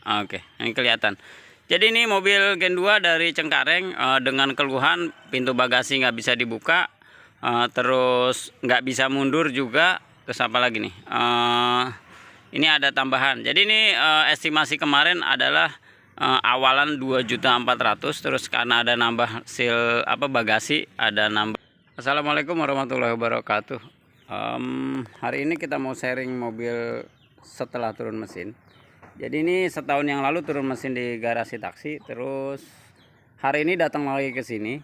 Oke, ini kelihatan. Jadi ini mobil Gen 2 dari Cengkareng dengan keluhan pintu bagasi nggak bisa dibuka, terus nggak bisa mundur juga. Terus apa lagi nih? Ini ada tambahan. Jadi ini estimasi kemarin adalah awalan 2.400.000, terus karena ada nambah bagasi, ada nambah. Assalamualaikum warahmatullahi wabarakatuh. Hari ini kita mau sharing mobil setelah turun mesin. Jadi ini setahun yang lalu turun mesin di garasi taksi, terus hari ini datang lagi ke sini,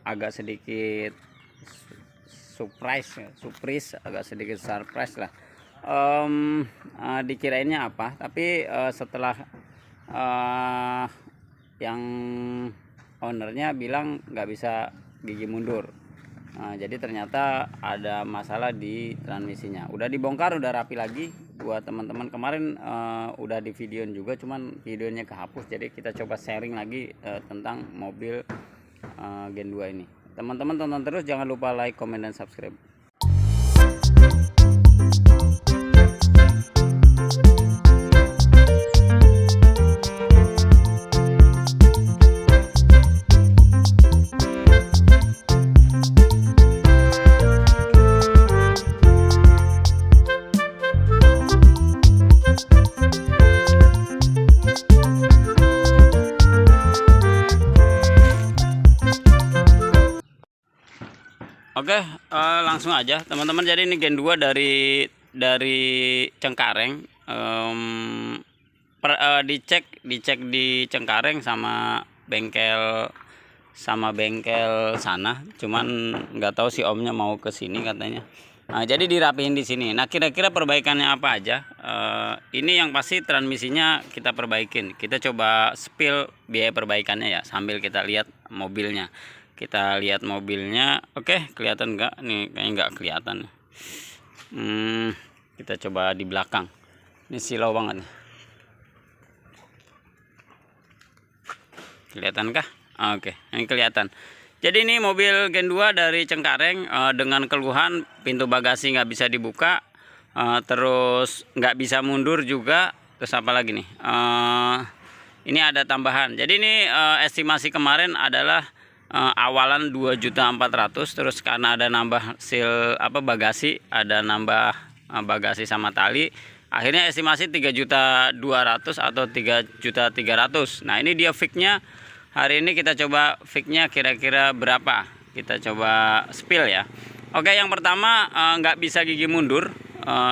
agak sedikit surprise, agak sedikit surprise lah. Dikirainnya apa, tapi setelah yang ownernya bilang nggak bisa gigi mundur. Jadi ternyata ada masalah di transmisinya. Udah dibongkar, udah rapi lagi. Buat teman-teman kemarin udah di videoin juga, cuman videonya kehapus. Jadi kita coba sharing lagi tentang mobil Gen 2 ini. Teman-teman tonton terus, jangan lupa like, comment, dan subscribe. Oke, langsung aja teman-teman. Jadi ini Gen 2 dari Cengkareng. Dicek di Cengkareng sama bengkel sana. Cuman nggak tahu si omnya mau ke sini katanya. Nah, jadi dirapihin di sini. Nah, kira-kira perbaikannya apa aja? Ini yang pasti transmisinya kita perbaikin. Kita coba spill biaya perbaikannya ya, sambil kita lihat mobilnya. Kita lihat mobilnya. Oke, kelihatan nggak? Nih kayaknya nggak kelihatan. Kita coba di belakang. Ini silau banget nih. Kelihatan kah? Oke, ini kelihatan. Jadi ini mobil Gen 2 dari Cengkareng dengan keluhan pintu bagasi nggak bisa dibuka, terus nggak bisa mundur juga. Terus apa lagi nih? Ini ada tambahan. Jadi ini estimasi kemarin adalah awalan 2.400.000, terus karena ada nambah bagasi, ada nambah bagasi sama tali, akhirnya estimasi 3.200.000 atau 3.300.000. Nah, ini dia fixnya. Hari ini kita coba fixnya kira-kira berapa, kita coba spill ya. Oke, yang pertama nggak bisa gigi mundur.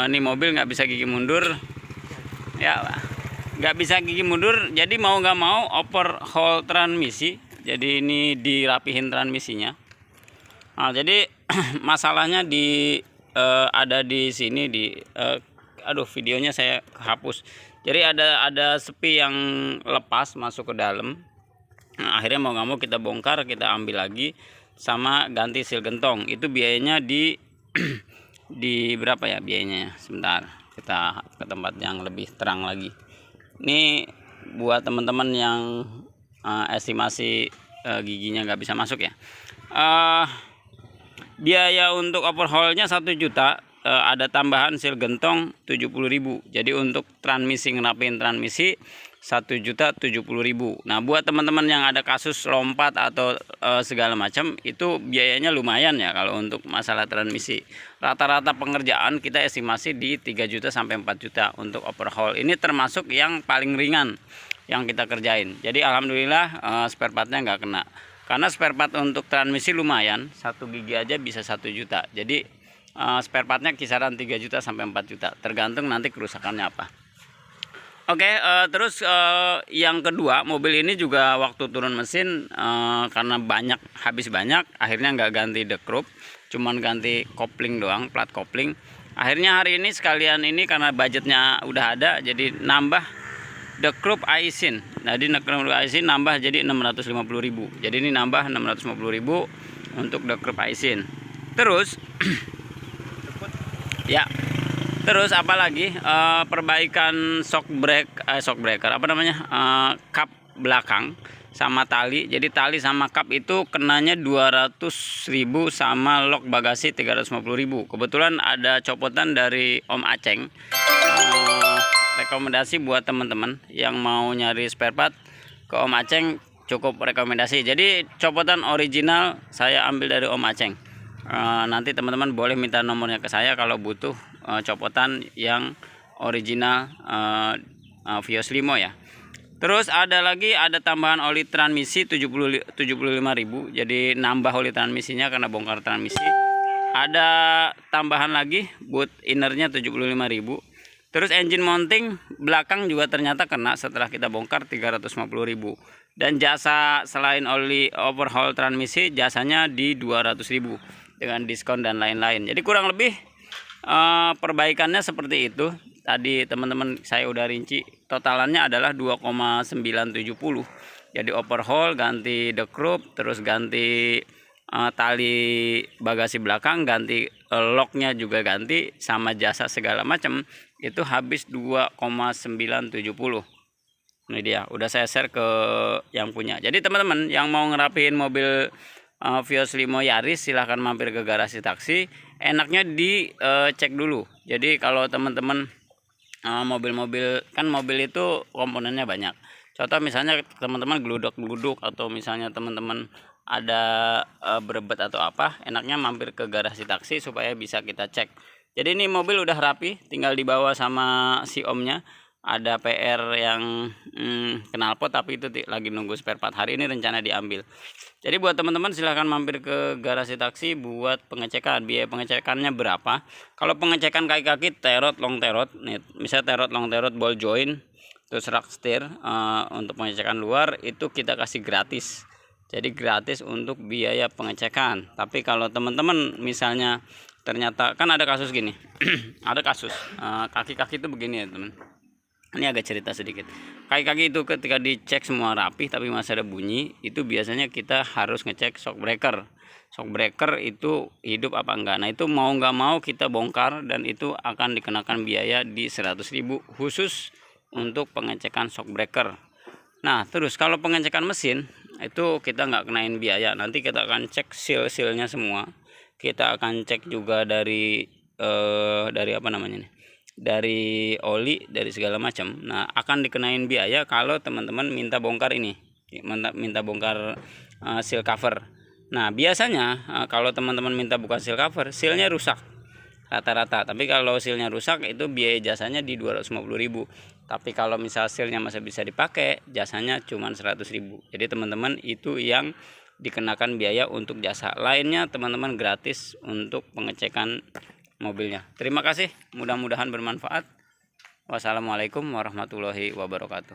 Ini mobil nggak bisa gigi mundur ya, nggak bisa gigi mundur. Jadi mau nggak mau overhaul transmisi. Jadi ini dirapihin transmisinya. Nah, jadi masalahnya ada di sini aduh, videonya saya hapus. Jadi ada sepi yang lepas masuk ke dalam. Nah, akhirnya mau nggak mau kita bongkar, kita ambil lagi sama ganti seal gentong. Itu biayanya di berapa ya biayanya? Sebentar, kita ke tempat yang lebih terang lagi. Ini buat teman-teman yang estimasi giginya nggak bisa masuk ya. Biaya untuk overhaulnya 1 juta, ada tambahan seal gentong 70.000. Jadi untuk transmisi, ngerapiin transmisi 1.070.000. Nah, buat teman-teman yang ada kasus lompat atau segala macam, itu biayanya lumayan ya kalau untuk masalah transmisi. Rata-rata pengerjaan kita estimasi di 3 juta sampai 4 juta untuk overhaul. Ini termasuk yang paling ringan yang kita kerjain. Jadi alhamdulillah spare partnya nggak kena. Karena spare part untuk transmisi lumayan, 1 gigi aja bisa 1 juta. Jadi spare partnya kisaran 3 juta sampai 4 juta, tergantung nanti kerusakannya apa. Oke, terus yang kedua, mobil ini juga waktu turun mesin karena habis banyak, akhirnya nggak ganti dekrup, cuman ganti kopling doang, plat kopling. Akhirnya hari ini sekalian ini karena budgetnya udah ada, jadi nambah dekrup aisin. Jadi dekrup aisin nambah jadi 650.000. Jadi ini nambah 650.000 untuk dekrup aisin. Terus ya, terus apalagi perbaikan shock breaker apa namanya, kap belakang sama tali. Jadi tali sama kap itu kenanya 200.000 sama lock bagasi 350.000. Kebetulan ada copotan dari Om Aceng, rekomendasi buat teman-teman yang mau nyari spare part ke Om Aceng, cukup rekomendasi. Jadi copotan original saya ambil dari Om Aceng. Nanti teman-teman boleh minta nomornya ke saya kalau butuh copotan yang original Vios Limo ya. Terus ada tambahan oli transmisi 75.000. Jadi nambah oli transmisinya karena bongkar transmisi. Ada tambahan lagi boot innernya 75.000. Terus engine mounting belakang juga ternyata kena setelah kita bongkar 350.000. Dan jasa selain oli overhaul transmisi, jasanya di 200.000 dengan diskon dan lain-lain. Jadi kurang lebih perbaikannya seperti itu. Tadi teman-teman saya udah rinci, totalannya adalah 2,970. Jadi overhaul, ganti dekrup, terus ganti tali bagasi belakang, ganti locknya juga ganti, sama jasa segala macam, itu habis 2,970. Ini dia, udah saya share ke yang punya. Jadi teman-teman yang mau ngerapiin mobil Vios Limo Yaris, silahkan mampir ke garasi taksi. Enaknya dicek dulu. Jadi kalau teman-teman mobil-mobil, kan mobil itu komponennya banyak. Contoh misalnya teman-teman geluduk-geluduk, atau misalnya teman-teman ada berebet atau apa, enaknya mampir ke garasi taksi supaya bisa kita cek. Jadi ini mobil udah rapi, tinggal dibawa sama si omnya. Ada PR yang knalpot, tapi itu lagi nunggu spare part. Hari ini rencana diambil. Jadi buat teman-teman silahkan mampir ke garasi taksi buat pengecekan. Biaya pengecekannya berapa? Kalau pengecekan kaki-kaki terot, long terot, nih misalnya terot, long terot, ball joint, terus rak setir, untuk pengecekan luar itu kita kasih gratis. Jadi gratis untuk biaya pengecekan. Tapi kalau teman-teman misalnya ternyata kan ada kasus gini, ada kasus kaki-kaki itu begini ya teman. Ini agak cerita sedikit. Kaki-kaki itu ketika dicek semua rapi tapi masih ada bunyi, itu biasanya kita harus ngecek shock breaker. Shock breaker itu hidup apa enggak. Nah itu mau nggak mau kita bongkar, dan itu akan dikenakan biaya di 100.000 khusus untuk pengecekan shock breaker. Nah terus kalau pengecekan mesin itu kita nggak kenain biaya. Nanti kita akan cek seal-sealnya semua. Kita akan cek juga dari apa namanya nih, dari oli, dari segala macam. Nah akan dikenain biaya kalau teman-teman minta bongkar ini, minta bongkar seal cover. Nah biasanya kalau teman-teman minta buka seal cover, sealnya rusak rata-rata. Tapi kalau sealnya rusak itu biaya jasanya di 250.000. Tapi kalau misal sealnya masih bisa dipakai, jasanya cuma 100.000. Jadi teman-teman itu yang dikenakan biaya untuk jasa. Lainnya teman-teman gratis untuk pengecekan mobilnya. Terima kasih, mudah-mudahan bermanfaat. Wassalamualaikum warahmatullahi wabarakatuh.